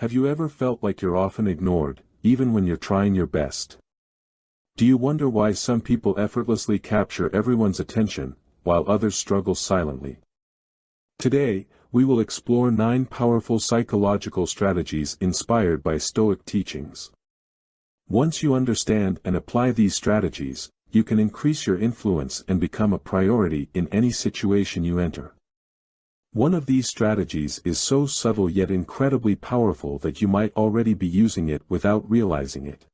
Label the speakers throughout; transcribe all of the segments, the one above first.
Speaker 1: Have you ever felt like you're often ignored, even when you're trying your best? Do you wonder why some people effortlessly capture everyone's attention, while others struggle silently? Today, we will explore 9 powerful psychological strategies inspired by Stoic teachings. Once you understand and apply these strategies, you can increase your influence and become a priority in any situation you enter. One of these strategies is so subtle yet incredibly powerful that you might already be using it without realizing it.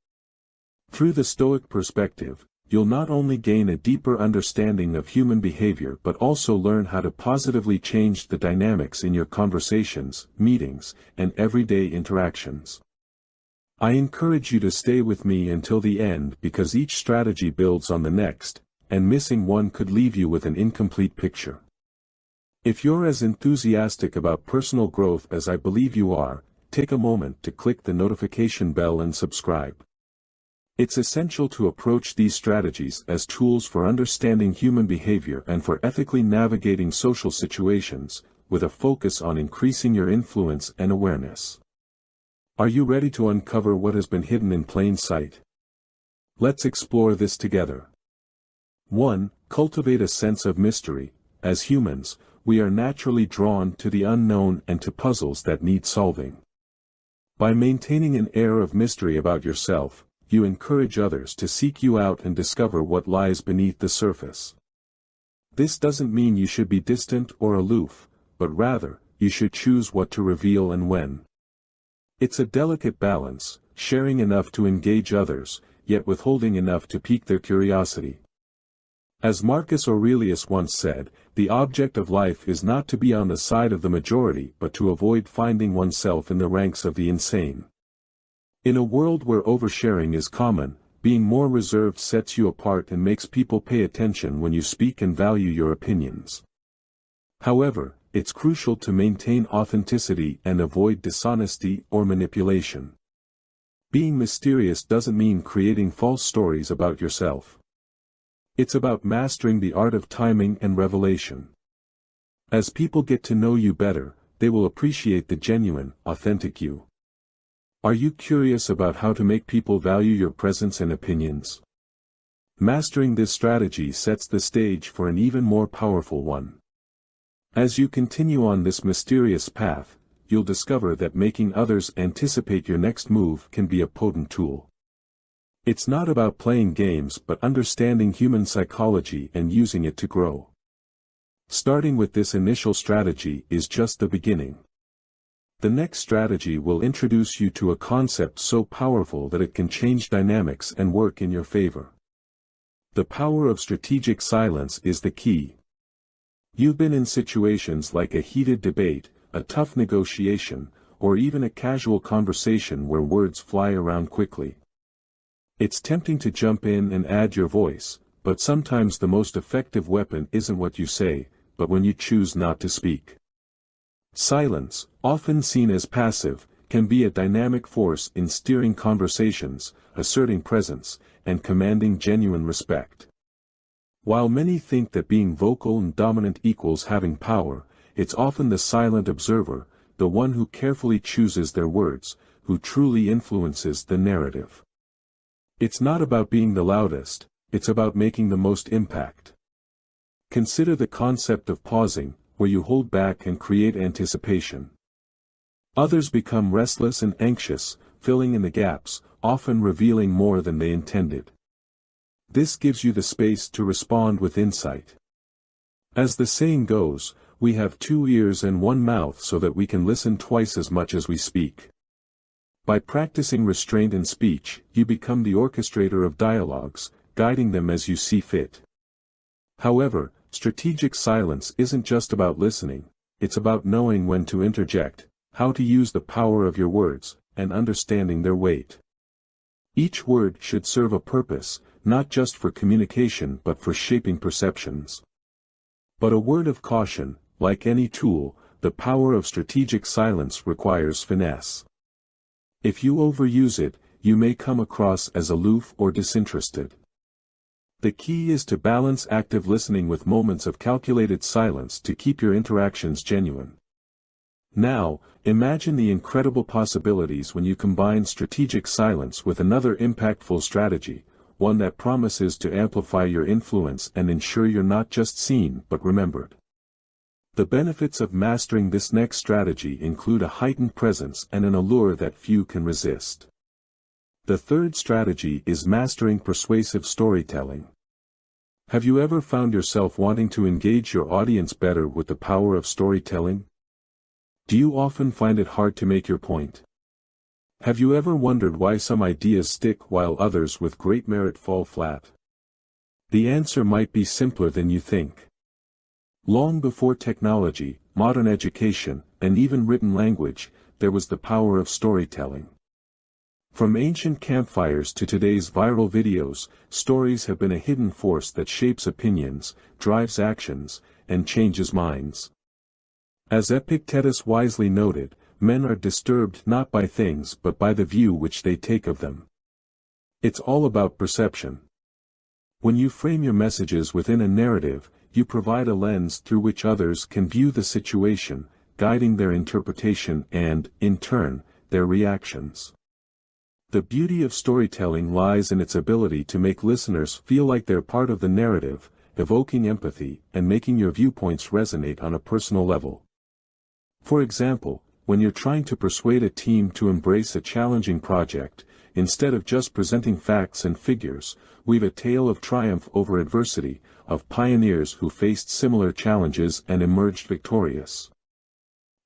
Speaker 1: Through the Stoic perspective, you'll not only gain a deeper understanding of human behavior but also learn how to positively change the dynamics in your conversations, meetings, and everyday interactions. I encourage you to stay with me until the end because each strategy builds on the next, and missing one could leave you with an incomplete picture. If you're as enthusiastic about personal growth as I believe you are, take a moment to click the notification bell and subscribe. It's essential to approach these strategies as tools for understanding human behavior and for ethically navigating social situations, with a focus on increasing your influence and awareness. Are you ready to uncover what has been hidden in plain sight? Let's explore this together. 1. Cultivate a sense of mystery. As humans, we are naturally drawn to the unknown and to puzzles that need solving. By maintaining an air of mystery about yourself, you encourage others to seek you out and discover what lies beneath the surface. This doesn't mean you should be distant or aloof, but rather, you should choose what to reveal and when. It's a delicate balance, sharing enough to engage others, yet withholding enough to pique their curiosity. As Marcus Aurelius once said, the object of life is not to be on the side of the majority but to avoid finding oneself in the ranks of the insane. In a world where oversharing is common, being more reserved sets you apart and makes people pay attention when you speak and value your opinions. However, it's crucial to maintain authenticity and avoid dishonesty or manipulation. Being mysterious doesn't mean creating false stories about yourself. It's about mastering the art of timing and revelation. As people get to know you better, they will appreciate the genuine, authentic you. Are you curious about how to make people value your presence and opinions? Mastering this strategy sets the stage for an even more powerful one. As you continue on this mysterious path, you'll discover that making others anticipate your next move can be a potent tool. It's not about playing games but understanding human psychology and using it to grow. Starting with this initial strategy is just the beginning. The next strategy will introduce you to a concept so powerful that it can change dynamics and work in your favor. The power of strategic silence is the key. You've been in situations like a heated debate, a tough negotiation, or even a casual conversation where words fly around quickly. It's tempting to jump in and add your voice, but sometimes the most effective weapon isn't what you say, but when you choose not to speak. Silence, often seen as passive, can be a dynamic force in steering conversations, asserting presence, and commanding genuine respect. While many think that being vocal and dominant equals having power, it's often the silent observer, the one who carefully chooses their words, who truly influences the narrative. It's not about being the loudest, it's about making the most impact. Consider the concept of pausing, where you hold back and create anticipation. Others become restless and anxious, filling in the gaps, often revealing more than they intended. This gives you the space to respond with insight. As the saying goes, we have 2 ears and 1 mouth so that we can listen twice as much as we speak. By practicing restraint in speech, you become the orchestrator of dialogues, guiding them as you see fit. However, strategic silence isn't just about listening, it's about knowing when to interject, how to use the power of your words, and understanding their weight. Each word should serve a purpose, not just for communication but for shaping perceptions. But a word of caution, like any tool, the power of strategic silence requires finesse. If you overuse it, you may come across as aloof or disinterested. The key is to balance active listening with moments of calculated silence to keep your interactions genuine. Now, imagine the incredible possibilities when you combine strategic silence with another impactful strategy, one that promises to amplify your influence and ensure you're not just seen but remembered. The benefits of mastering this next strategy include a heightened presence and an allure that few can resist. The third strategy is mastering persuasive storytelling. Have you ever found yourself wanting to engage your audience better with the power of storytelling? Do you often find it hard to make your point? Have you ever wondered why some ideas stick while others with great merit fall flat? The answer might be simpler than you think. Long before technology, modern education, and even written language, there was the power of storytelling. From ancient campfires to today's viral videos, stories have been a hidden force that shapes opinions, drives actions, and changes minds. As Epictetus wisely noted, men are disturbed not by things but by the view which they take of them. It's all about perception. When you frame your messages within a narrative, you provide a lens through which others can view the situation, guiding their interpretation and, in turn, their reactions. The beauty of storytelling lies in its ability to make listeners feel like they're part of the narrative, evoking empathy and making your viewpoints resonate on a personal level. For example, when you're trying to persuade a team to embrace a challenging project, instead of just presenting facts and figures, weave a tale of triumph over adversity, of pioneers who faced similar challenges and emerged victorious.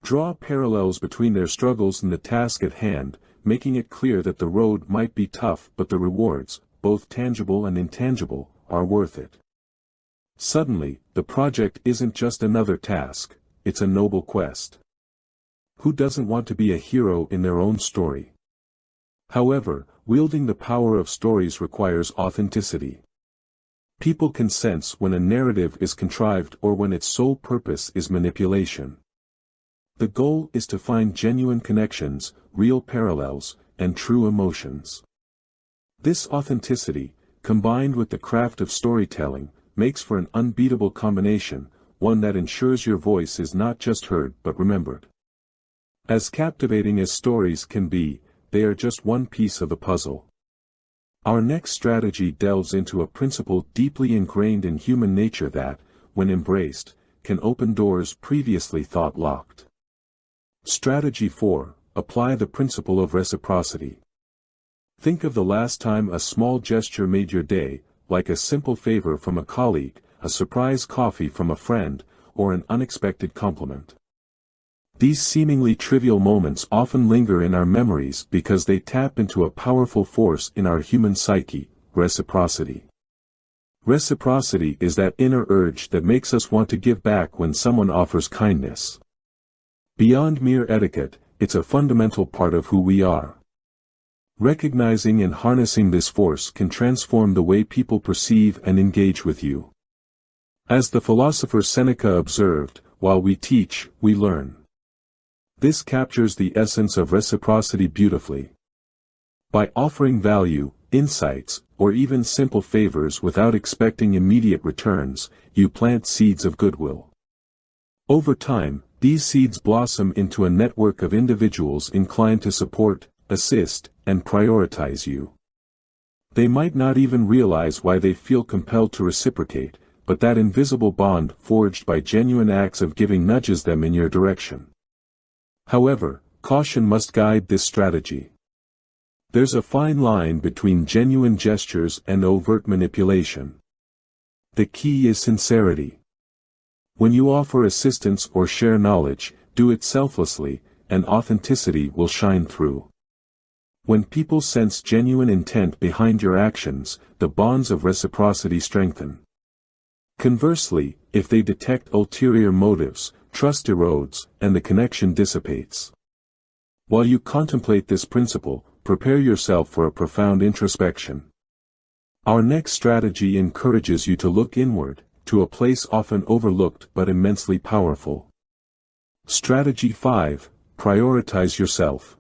Speaker 1: Draw parallels between their struggles and the task at hand, making it clear that the road might be tough but the rewards, both tangible and intangible, are worth it. Suddenly, the project isn't just another task, it's a noble quest. Who doesn't want to be a hero in their own story? However, wielding the power of stories requires authenticity. People can sense when a narrative is contrived or when its sole purpose is manipulation. The goal is to find genuine connections, real parallels, and true emotions. This authenticity, combined with the craft of storytelling, makes for an unbeatable combination, one that ensures your voice is not just heard but remembered. As captivating as stories can be, they are just one piece of the puzzle. Our next strategy delves into a principle deeply ingrained in human nature that, when embraced, can open doors previously thought locked. Strategy 4. Apply the principle of reciprocity. Think of the last time a small gesture made your day, like a simple favor from a colleague, a surprise coffee from a friend, or an unexpected compliment. These seemingly trivial moments often linger in our memories because they tap into a powerful force in our human psyche, reciprocity. Reciprocity is that inner urge that makes us want to give back when someone offers kindness. Beyond mere etiquette, it's a fundamental part of who we are. Recognizing and harnessing this force can transform the way people perceive and engage with you. As the philosopher Seneca observed, while we teach, we learn. This captures the essence of reciprocity beautifully. By offering value, insights, or even simple favors without expecting immediate returns, you plant seeds of goodwill. Over time, these seeds blossom into a network of individuals inclined to support, assist, and prioritize you. They might not even realize why they feel compelled to reciprocate, but that invisible bond forged by genuine acts of giving nudges them in your direction. However, caution must guide this strategy. There's a fine line between genuine gestures and overt manipulation. The key is sincerity. When you offer assistance or share knowledge, do it selflessly, and authenticity will shine through. When people sense genuine intent behind your actions, the bonds of reciprocity strengthen. Conversely, if they detect ulterior motives, trust erodes, and the connection dissipates. While you contemplate this principle, prepare yourself for a profound introspection. Our next strategy encourages you to look inward, to a place often overlooked but immensely powerful. Strategy 5. Prioritize yourself.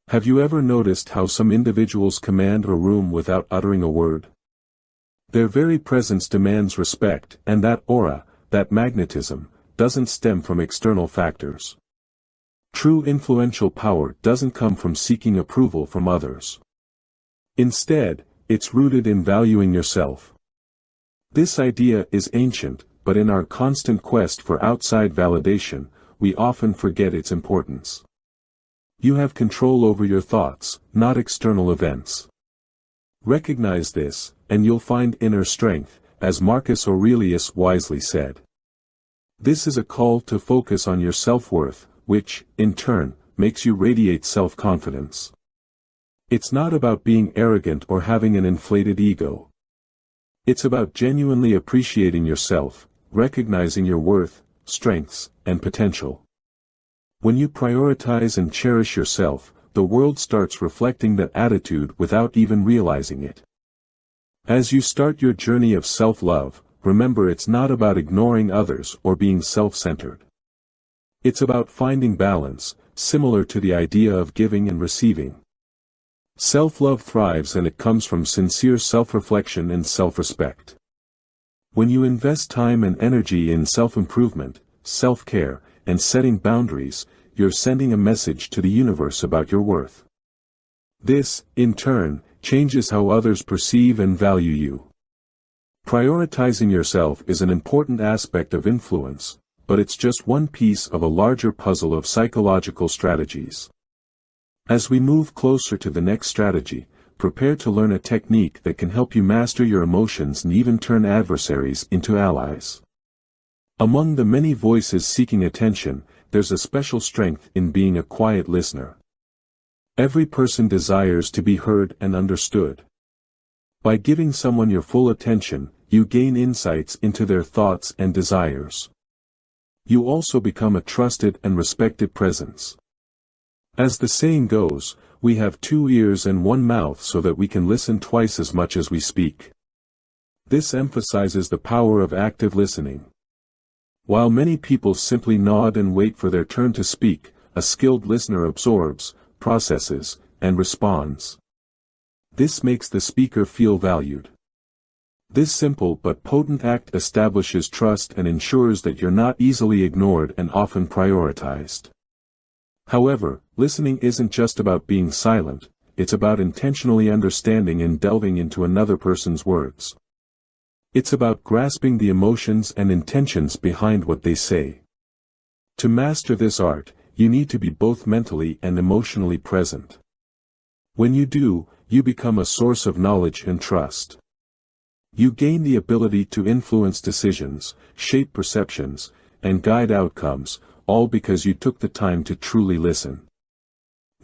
Speaker 1: Have you ever noticed how some individuals command a room without uttering a word? Their very presence demands respect, and that aura, that magnetism, doesn't stem from external factors. True influential power doesn't come from seeking approval from others. Instead, it's rooted in valuing yourself. This idea is ancient, but in our constant quest for outside validation, we often forget its importance. You have control over your thoughts, not external events. Recognize this, and you'll find inner strength, as Marcus Aurelius wisely said. This is a call to focus on your self-worth, which, in turn, makes you radiate self-confidence. It's not about being arrogant or having an inflated ego. It's about genuinely appreciating yourself, recognizing your worth, strengths, and potential. When you prioritize and cherish yourself, the world starts reflecting that attitude without even realizing it. As you start your journey of self-love, remember it's not about ignoring others or being self-centered. It's about finding balance, similar to the idea of giving and receiving. Self-love thrives and it comes from sincere self-reflection and self-respect. When you invest time and energy in self-improvement, self-care, and setting boundaries, you're sending a message to the universe about your worth. This, in turn, changes how others perceive and value you. Prioritizing yourself is an important aspect of influence, but it's just one piece of a larger puzzle of psychological strategies. As we move closer to the next strategy, prepare to learn a technique that can help you master your emotions and even turn adversaries into allies. Among the many voices seeking attention, there's a special strength in being a quiet listener. Every person desires to be heard and understood. By giving someone your full attention, you gain insights into their thoughts and desires. You also become a trusted and respected presence. As the saying goes, we have 2 ears and 1 mouth so that we can listen twice as much as we speak. This emphasizes the power of active listening. While many people simply nod and wait for their turn to speak, a skilled listener absorbs, processes, and responds. This makes the speaker feel valued. This simple but potent act establishes trust and ensures that you're not easily ignored and often prioritized. However, listening isn't just about being silent, it's about intentionally understanding and delving into another person's words. It's about grasping the emotions and intentions behind what they say. To master this art, you need to be both mentally and emotionally present. When you do, you become a source of knowledge and trust. You gain the ability to influence decisions, shape perceptions, and guide outcomes, all because you took the time to truly listen.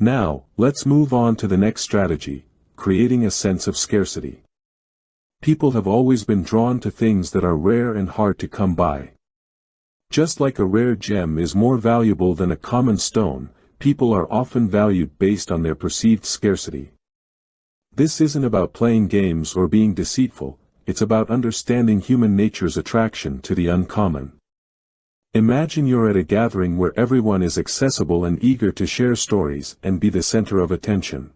Speaker 1: Now, let's move on to the next strategy, creating a sense of scarcity. People have always been drawn to things that are rare and hard to come by. Just like a rare gem is more valuable than a common stone, people are often valued based on their perceived scarcity. This isn't about playing games or being deceitful, it's about understanding human nature's attraction to the uncommon. Imagine you're at a gathering where everyone is accessible and eager to share stories and be the center of attention.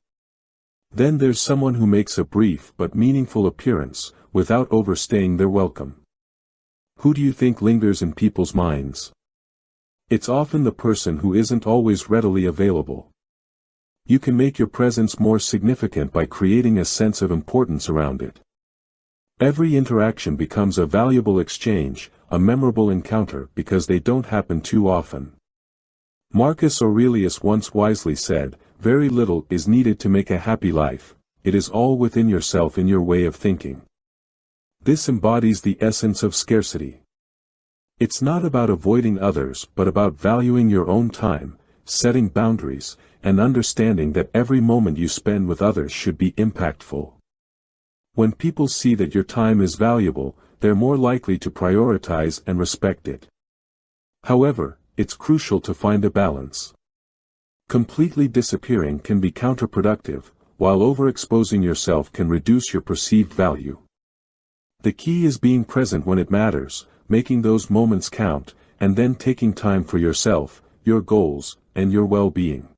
Speaker 1: Then there's someone who makes a brief but meaningful appearance, without overstaying their welcome. Who do you think lingers in people's minds? It's often the person who isn't always readily available. You can make your presence more significant by creating a sense of importance around it. Every interaction becomes a valuable exchange, a memorable encounter because they don't happen too often. Marcus Aurelius once wisely said, "Very little is needed to make a happy life, it is all within yourself in your way of thinking." This embodies the essence of scarcity. It's not about avoiding others but about valuing your own time, setting boundaries, and understanding that every moment you spend with others should be impactful. When people see that your time is valuable, they're more likely to prioritize and respect it. However, it's crucial to find a balance. Completely disappearing can be counterproductive, while overexposing yourself can reduce your perceived value. The key is being present when it matters, making those moments count, and then taking time for yourself, your goals, and your well-being.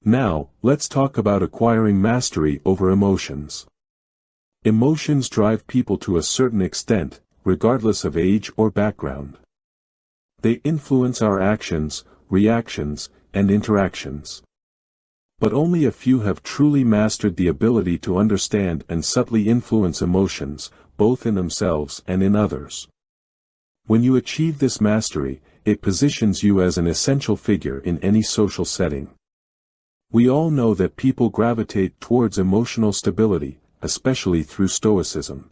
Speaker 1: Now, let's talk about acquiring mastery over emotions. Emotions drive people to a certain extent, regardless of age or background. They influence our actions, reactions, and interactions. But only a few have truly mastered the ability to understand and subtly influence emotions, both in themselves and in others. When you achieve this mastery, it positions you as an essential figure in any social setting. We all know that people gravitate towards emotional stability, especially through Stoicism.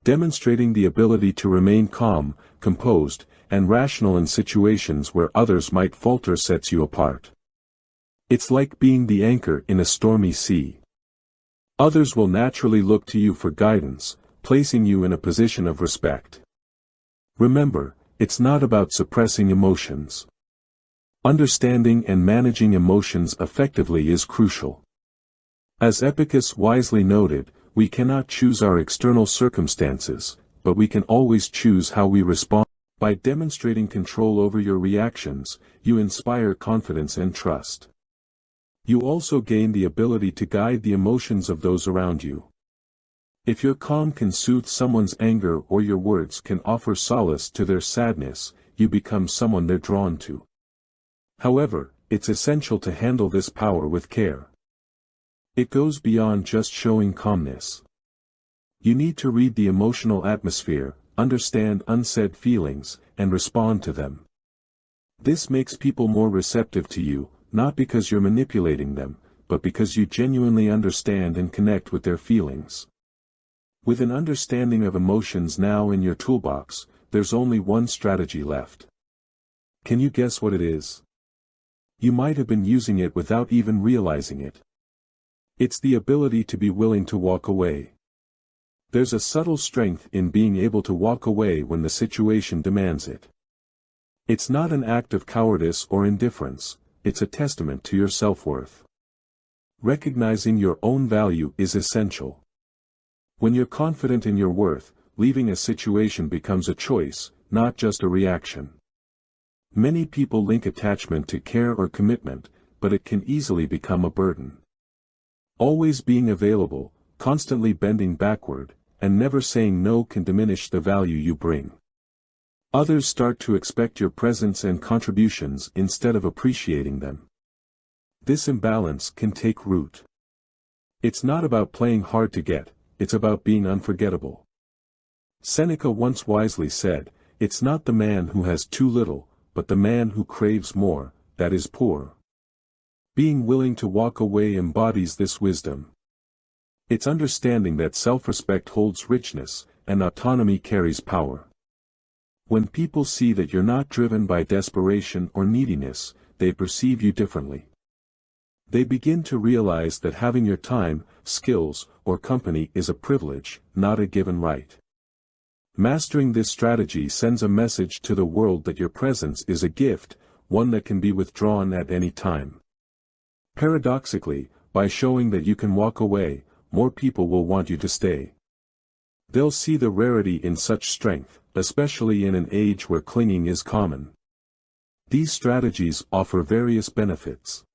Speaker 1: Demonstrating the ability to remain calm, composed, and rational in situations where others might falter sets you apart. It's like being the anchor in a stormy sea. Others will naturally look to you for guidance, placing you in a position of respect. Remember, it's not about suppressing emotions. Understanding and managing emotions effectively is crucial. As Epicus wisely noted, we cannot choose our external circumstances, but we can always choose how we respond. By demonstrating control over your reactions, you inspire confidence and trust. You also gain the ability to guide the emotions of those around you. If your calm can soothe someone's anger or your words can offer solace to their sadness, you become someone they're drawn to. However, it's essential to handle this power with care. It goes beyond just showing calmness. You need to read the emotional atmosphere, understand unsaid feelings, and respond to them. This makes people more receptive to you, not because you're manipulating them, but because you genuinely understand and connect with their feelings. With an understanding of emotions now in your toolbox, there's only one strategy left. Can you guess what it is? You might have been using it without even realizing it. It's the ability to be willing to walk away. There's a subtle strength in being able to walk away when the situation demands it. It's not an act of cowardice or indifference, it's a testament to your self-worth. Recognizing your own value is essential. When you're confident in your worth, leaving a situation becomes a choice, not just a reaction. Many people link attachment to care or commitment, but it can easily become a burden. Always being available, constantly bending backward, and never saying no can diminish the value you bring. Others start to expect your presence and contributions instead of appreciating them. This imbalance can take root. It's not about playing hard to get, it's about being unforgettable. Seneca once wisely said, "It's not the man who has too little, but the man who craves more, that is poor." Being willing to walk away embodies this wisdom. It's understanding that self-respect holds richness, and autonomy carries power. When people see that you're not driven by desperation or neediness, they perceive you differently. They begin to realize that having your time, skills, or company is a privilege, not a given right. Mastering this strategy sends a message to the world that your presence is a gift, one that can be withdrawn at any time. Paradoxically, by showing that you can walk away, more people will want you to stay. They'll see the rarity in such strength, especially in an age where clinging is common. These strategies offer various benefits.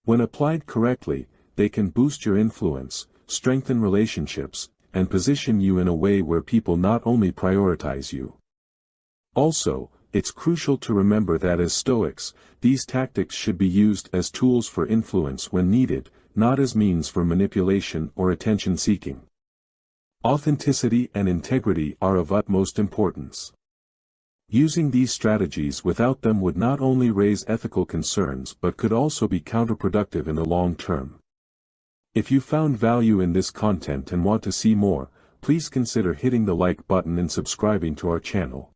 Speaker 1: When applied correctly, they can boost your influence, strengthen relationships, and position you in a way where people not only prioritize you. Also, it's crucial to remember that as Stoics, these tactics should be used as tools for influence when needed, not as means for manipulation or attention-seeking. Authenticity and integrity are of utmost importance. Using these strategies without them would not only raise ethical concerns but could also be counterproductive in the long term. If you found value in this content and want to see more, please consider hitting the like button and subscribing to our channel.